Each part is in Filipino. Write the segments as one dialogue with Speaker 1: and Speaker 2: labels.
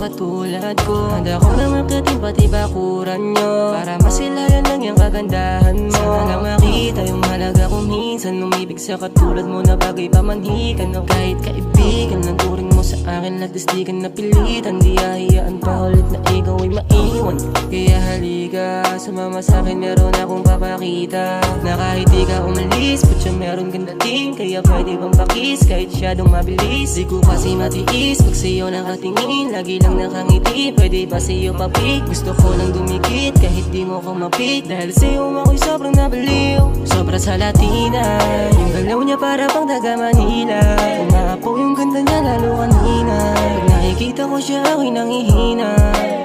Speaker 1: katulad ko. Handa ko na magkating pati bakuran nyo, para masilayan lang yung kagandahan mo. Sana lang makita yung halaga kung minsan umibig sa katulad mo na bagay pamanhikan. O kahit kaibigan lang turing mo sa akin, at di ka napilitan. Di ahiyaan pa ulit na ikaw ay maiwan. Kaya halika, sumama sa'kin, meron akong papakita. Na kahit di ka umalis, putya meron ganda din. Kaya pwede bang pakis kahit siyadong mabilis. Di ko kasi matiis pag sa'yo nakatingin, lagi lang nakangiti. Pwede ba sa'yo papik? Gusto ko lang dumikit kahit di mo ko mapik. Dahil sa'yo ako'y sobrang nabaliw, sobra sa Latina. Yung galaw niya para pang taga Manila. Umaapaw yung ganda niya lalo kanina. Pag nakikita ko siya ako'y nangihina.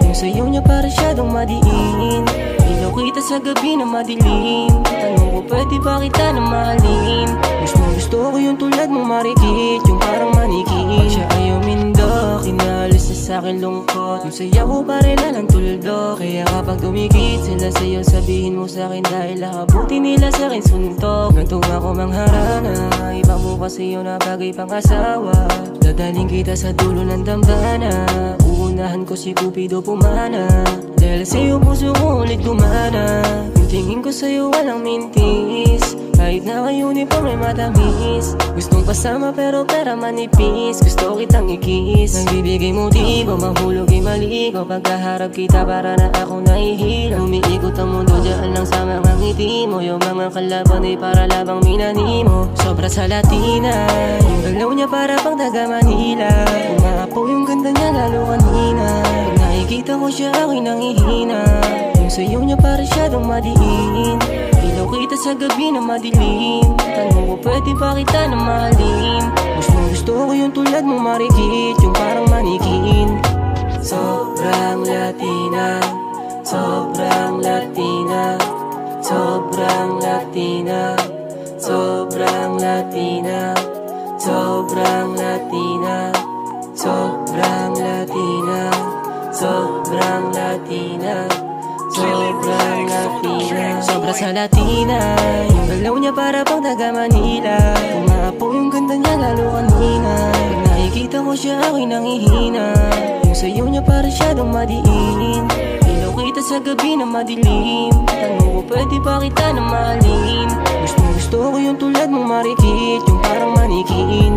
Speaker 1: Yung sayo niya para siyadong madiin. Ilaw kita sa gabi na madilim. Tanong ko pwede ba kita na mahalin? Gusto ko yung tulad mong marikit, yung parang manikit. Pag siya ay umindo, kinalis na sa'kin lungkot. Yung saya ko parela ng tuldo. Kaya kapag dumikit sila sa'yo, sabihin mo sa'kin dahil nakabuti nila sa'kin suntok. Gantung ako mangharana, iba mo kasi yun na bagay pang asawa. Dadaling kita sa dulo ng dambana, uunahan ko si Cupido pumana. Dahil sa'yo puso ko ulit gumana. Yung tingin ko sa'yo walang mintis, kahit naka-uniform ay matamis. Gustong pasama pero pera manipis. Gusto kitang ikis, nagbibigay motibo, mahulog ay maligo. Pagkaharap kita para na ako nahihilo. Umiikot ang mundo dyan lang sa mga ngiti mo. Yung mga kalaban ay para labang minani mo. Sobra sa Latina, yung galaw niya para pang taga Manila. Umaapaw yung ganda niya lalo kanina. Pag nakikita ko siya ako'y nangihina. Yung sayo niya para siyadong madiin. Ilaw kita sa gabi na madilim. Tanong ko pwede ba kita na mahalin? Gusto ko yung tulad mong marikit, yung parang manikin. Sobrang Latina, sobrang Latina, sobrang Latina, sobrang Latina, sobrang Latina, sobrang Latina, sobrang Latina, sobrang Latina. Sobra sa Latina, yung galaw niya para pang taga Manila. Umaapaw yung ganda niya lalo kanina. Pag nakikita ko siya ako'y nangihina. Yung sayo niya para siyadong madiin. Ilaw kita sa gabi na madilim. Tanong ko pwede ba kita na mahalin? Gusto ko yung tulad mong marikit, yung parang manikin.